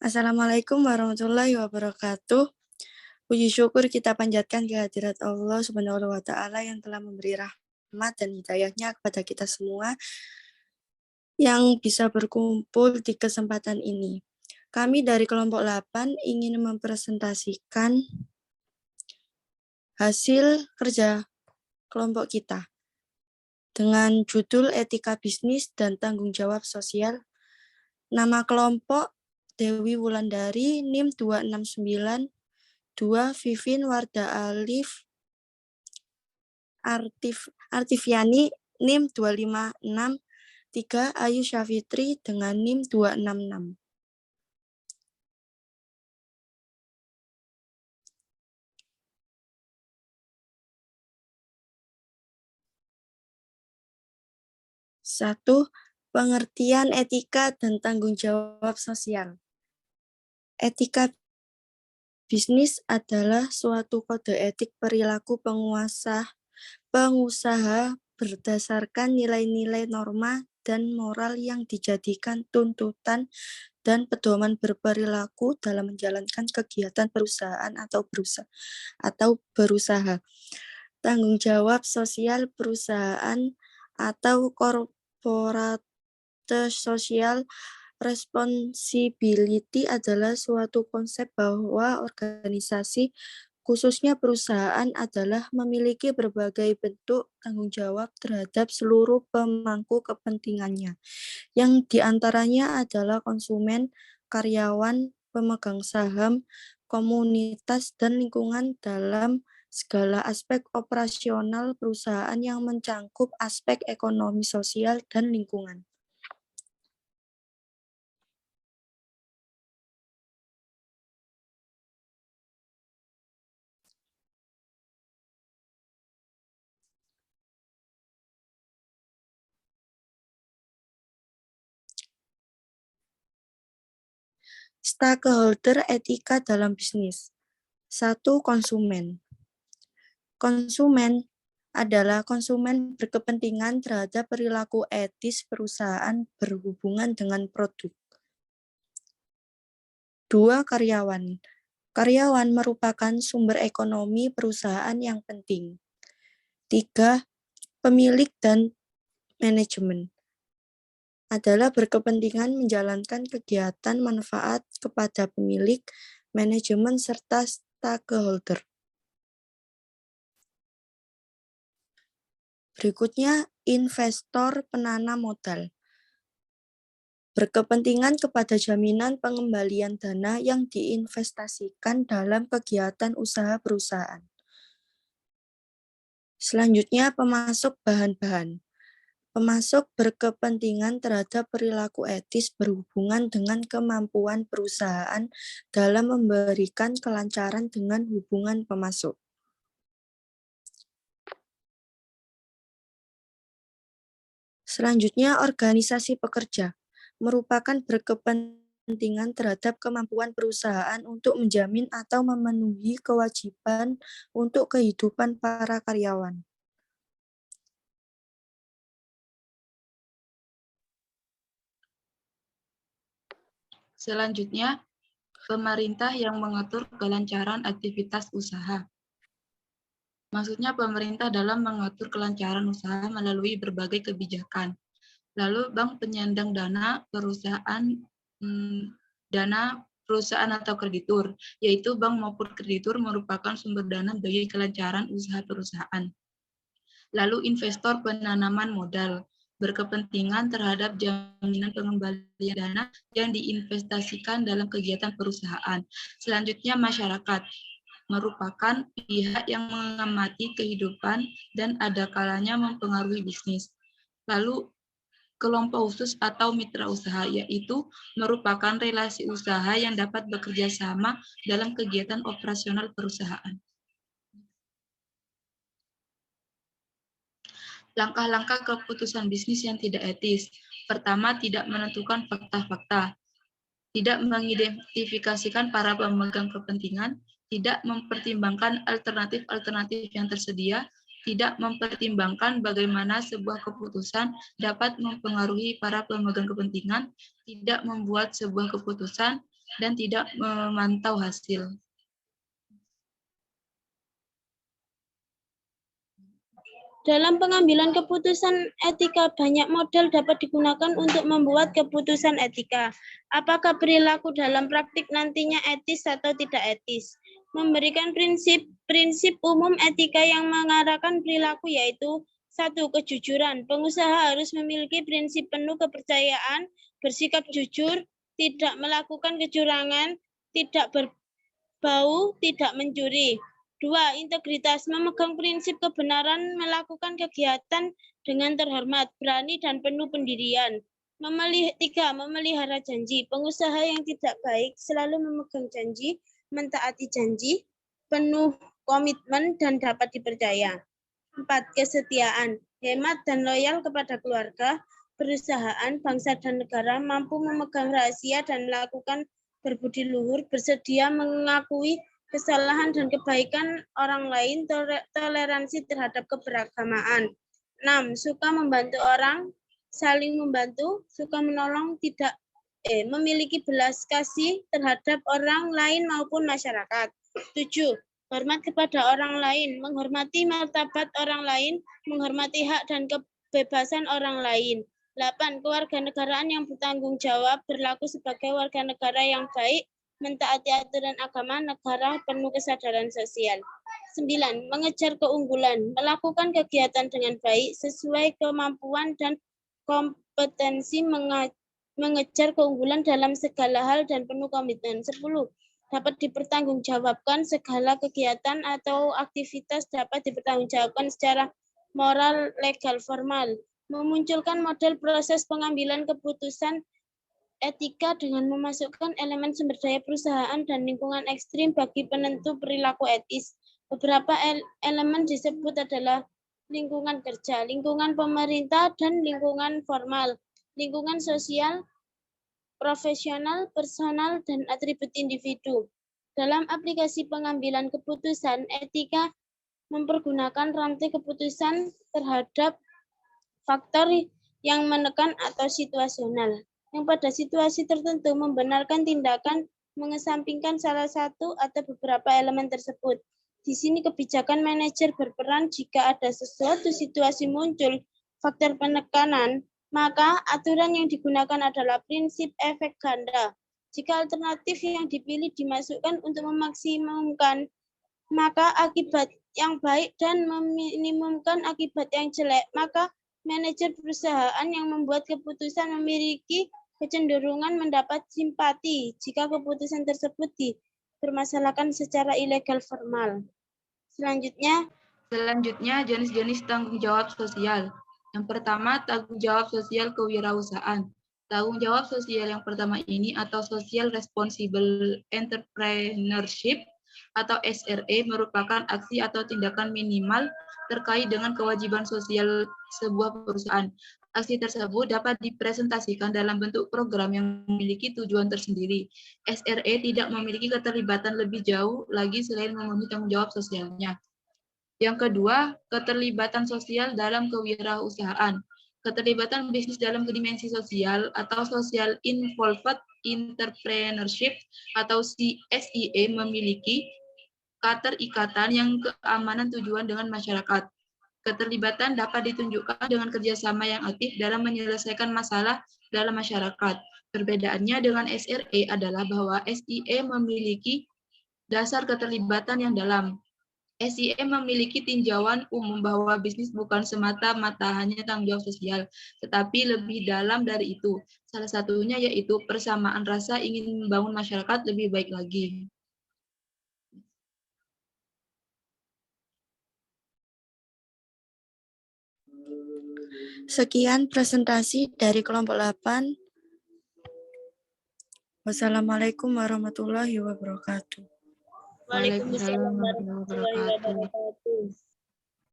Assalamualaikum warahmatullahi wabarakatuh. Puji syukur kita panjatkan kehadirat Allah Subhanahu wa Ta'ala yang telah memberi rahmat dan hidayahnya kepada kita semua yang bisa berkumpul di kesempatan ini. Kami dari kelompok 8 ingin mempresentasikan hasil kerja kelompok kita dengan judul Etika Bisnis dan Tanggung Jawab Sosial. Nama kelompok Dewi Wulandari, NIM 269 2 Vivin Warda Alif Artiviani NIM 256 3 Ayu Syafitri dengan NIM 266. Satu, pengertian etika dan tanggung jawab sosial. Etika bisnis adalah suatu kode etik perilaku pengusaha berdasarkan nilai-nilai norma dan moral yang dijadikan tuntutan dan pedoman berperilaku dalam menjalankan kegiatan perusahaan atau berusaha. Tanggung jawab sosial perusahaan atau corporate social responsibility adalah suatu konsep bahwa organisasi, khususnya perusahaan, adalah memiliki berbagai bentuk tanggung jawab terhadap seluruh pemangku kepentingannya, yang diantaranya adalah konsumen, karyawan, pemegang saham, komunitas, dan lingkungan dalam segala aspek operasional perusahaan yang mencangkup aspek ekonomi, sosial, dan lingkungan. Stakeholder etika dalam bisnis. 1. Konsumen. Konsumen adalah konsumen berkepentingan terhadap perilaku etis perusahaan berhubungan dengan produk. 2. Karyawan. Karyawan merupakan sumber ekonomi perusahaan yang penting. 3. Pemilik dan manajemen adalah berkepentingan menjalankan kegiatan manfaat kepada pemilik, manajemen, serta stakeholder. Berikutnya, investor penanam modal. Berkepentingan kepada jaminan pengembalian dana yang diinvestasikan dalam kegiatan usaha perusahaan. Selanjutnya, pemasok bahan-bahan. Pemasok berkepentingan terhadap perilaku etis berhubungan dengan kemampuan perusahaan dalam memberikan kelancaran dengan hubungan pemasok. Selanjutnya, organisasi pekerja merupakan berkepentingan terhadap kemampuan perusahaan untuk menjamin atau memenuhi kewajiban untuk kehidupan para karyawan. Selanjutnya, pemerintah yang mengatur kelancaran aktivitas usaha. Maksudnya pemerintah dalam mengatur kelancaran usaha melalui berbagai kebijakan. Lalu bank penyandang dana perusahaan atau kreditur, yaitu bank maupun kreditur merupakan sumber dana bagi kelancaran usaha perusahaan. Lalu investor penanaman modal berkepentingan terhadap jaminan pengembalian dana yang diinvestasikan dalam kegiatan perusahaan. Selanjutnya, masyarakat merupakan pihak yang mengamati kehidupan dan ada kalanya mempengaruhi bisnis. Lalu, kelompok khusus atau mitra usaha, yaitu merupakan relasi usaha yang dapat bekerja sama dalam kegiatan operasional perusahaan. Langkah-langkah keputusan bisnis yang tidak etis. Pertama, tidak menentukan fakta-fakta, tidak mengidentifikasikan para pemegang kepentingan, tidak mempertimbangkan alternatif-alternatif yang tersedia, tidak mempertimbangkan bagaimana sebuah keputusan dapat mempengaruhi para pemegang kepentingan, tidak membuat sebuah keputusan dan tidak memantau hasil. Dalam pengambilan keputusan etika, banyak model dapat digunakan untuk membuat keputusan etika. Apakah perilaku dalam praktik nantinya etis atau tidak etis? Memberikan prinsip umum etika yang mengarahkan perilaku yaitu 1. Kejujuran. Pengusaha harus memiliki prinsip penuh kepercayaan, bersikap jujur, tidak melakukan kecurangan, tidak berbau, tidak mencuri. 2. Integritas, memegang prinsip kebenaran, melakukan kegiatan dengan terhormat, berani, dan penuh pendirian. 3. Memelihara janji, pengusaha yang tidak baik selalu memegang janji, mentaati janji, penuh komitmen, dan dapat dipercaya. 4. Kesetiaan, hemat dan loyal kepada keluarga, perusahaan, bangsa, dan negara, mampu memegang rahasia dan melakukan berbudi luhur, bersedia mengakui kesalahan dan kebaikan orang lain, toleransi terhadap keberagamaan. 6. Suka membantu orang, saling membantu, suka menolong, memiliki belas kasih terhadap orang lain maupun masyarakat. 7. Hormat kepada orang lain, menghormati martabat orang lain, menghormati hak dan kebebasan orang lain. 8. Kewarganegaraan yang bertanggung jawab, berlaku sebagai warga negara yang baik, mentaati aturan agama negara, penuh kesadaran sosial. 9. Mengejar keunggulan, melakukan kegiatan dengan baik sesuai kemampuan dan kompetensi, mengejar keunggulan dalam segala hal dan penuh komitmen. 10. Dapat dipertanggungjawabkan, segala kegiatan atau aktivitas dapat dipertanggungjawabkan secara moral, legal, formal. Memunculkan model proses pengambilan keputusan etika dengan memasukkan elemen sumber daya perusahaan dan lingkungan ekstrim bagi penentu perilaku etis. Beberapa elemen disebut adalah lingkungan kerja, lingkungan pemerintah, dan lingkungan formal, lingkungan sosial, profesional, personal, dan atribut individu. Dalam aplikasi pengambilan keputusan, etika mempergunakan rantai keputusan terhadap faktor yang menekan atau situasional, yang pada situasi tertentu membenarkan tindakan mengesampingkan salah satu atau beberapa elemen tersebut. Di sini kebijakan manajer berperan jika ada sesuatu situasi muncul faktor penekanan, maka aturan yang digunakan adalah prinsip efek ganda. Jika alternatif yang dipilih dimasukkan untuk memaksimumkan maka akibat yang baik dan meminimumkan akibat yang jelek, maka manajer perusahaan yang membuat keputusan memiliki kecenderungan mendapat simpati jika keputusan tersebut dipermasalahkan secara ilegal formal. Selanjutnya, jenis-jenis tanggung jawab sosial. Yang pertama, tanggung jawab sosial kewirausahaan. Tanggung jawab sosial yang pertama ini atau Social Responsible Entrepreneurship atau SRE merupakan aksi atau tindakan minimal terkait dengan kewajiban sosial sebuah perusahaan. Aksi tersebut dapat dipresentasikan dalam bentuk program yang memiliki tujuan tersendiri. SRE tidak memiliki keterlibatan lebih jauh lagi selain memenuhi tanggung jawab sosialnya. Yang kedua, keterlibatan sosial dalam kewirausahaan. Keterlibatan bisnis dalam dimensi sosial atau Social Involved Entrepreneurship atau SIE memiliki keterikatan yang keamanan tujuan dengan masyarakat. Keterlibatan dapat ditunjukkan dengan kerjasama yang aktif dalam menyelesaikan masalah dalam masyarakat. Perbedaannya dengan SRE adalah bahwa SIE memiliki dasar keterlibatan yang dalam. SIE memiliki tinjauan umum bahwa bisnis bukan semata-mata hanya tanggung jawab sosial, tetapi lebih dalam dari itu. Salah satunya yaitu persamaan rasa ingin membangun masyarakat lebih baik lagi. Sekian presentasi dari kelompok 8. Wassalamualaikum warahmatullahi wabarakatuh. Waalaikumsalam warahmatullahi wabarakatuh.